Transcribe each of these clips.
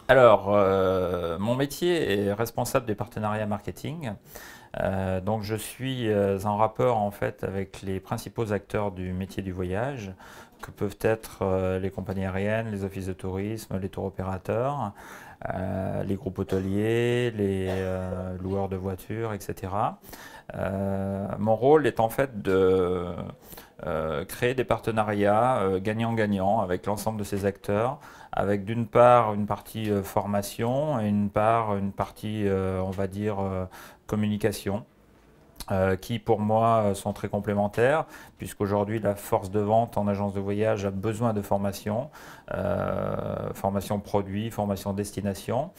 Mon métier est responsable des partenariats marketing. Donc je suis en rapport en fait avec les principaux acteurs du métier du voyage, que peuvent être les compagnies aériennes, les offices de tourisme, les tours opérateurs, les groupes hôteliers, les loueurs de voitures, etc. Mon rôle est en fait de créer des partenariats gagnant-gagnant avec l'ensemble de ces acteurs, avec d'une part une partie formation et une partie, on va dire, communication. Qui pour moi sont très complémentaires, puisqu'aujourd'hui la force de vente en agence de voyage a besoin de formation, formation produit, formation destination,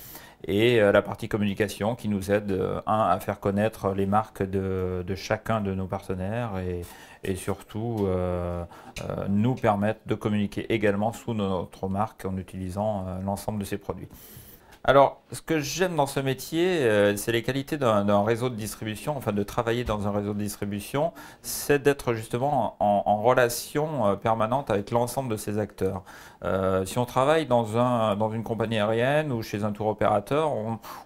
et la partie communication qui nous aide, à faire connaître les marques de chacun de nos partenaires et surtout nous permettre de communiquer également sous notre marque en utilisant l'ensemble de ces produits. Alors, ce que j'aime dans ce métier, c'est les qualités d'un réseau de distribution, enfin de travailler dans un réseau de distribution, c'est d'être justement en relation permanente avec l'ensemble de ces acteurs. Si on travaille dans une compagnie aérienne ou chez un tour opérateur,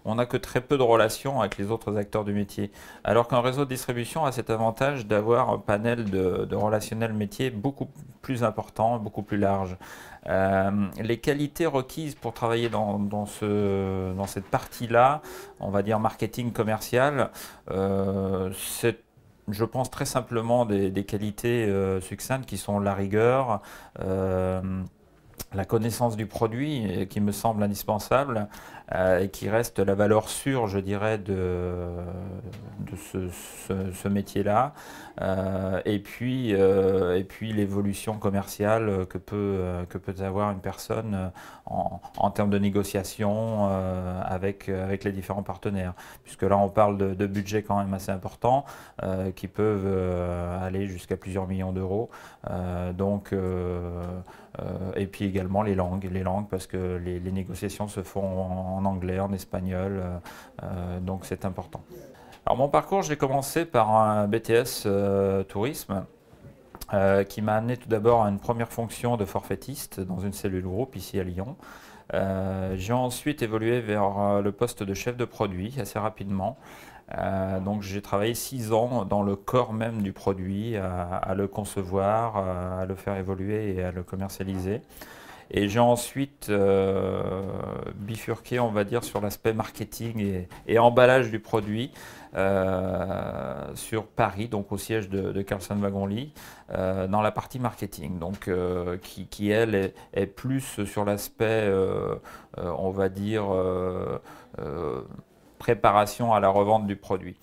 on n'a que très peu de relations avec les autres acteurs du métier. Alors qu'un réseau de distribution a cet avantage d'avoir un panel de relationnel métier beaucoup plus important, beaucoup plus large. Les qualités requises pour travailler dans cette partie-là, on va dire marketing commercial, c'est, je pense très simplement des qualités succinctes qui sont la rigueur, euh, la connaissance du produit qui me semble indispensable et qui reste la valeur sûre, je dirais, de ce métier-là. Et puis l'évolution commerciale que peut avoir une personne en termes de négociation avec les différents partenaires. Puisque là, on parle de budgets quand même assez importants qui peuvent aller jusqu'à plusieurs millions d'euros. Et puis également les langues parce que les négociations se font en anglais, en espagnol, donc c'est important. Alors mon parcours, j'ai commencé par un BTS tourisme qui m'a amené tout d'abord à une première fonction de forfaitiste dans une cellule groupe ici à Lyon. J'ai ensuite évolué vers le poste de chef de produit assez rapidement. Donc j'ai travaillé 6 ans dans le corps même du produit, à le concevoir, à le faire évoluer et à le commercialiser. Et j'ai ensuite bifurqué, on va dire, sur l'aspect marketing et emballage du produit sur Paris, donc au siège de Carlson Wagonlit, dans la partie marketing, donc qui elle est plus sur l'aspect, on va dire, préparation à la revente du produit.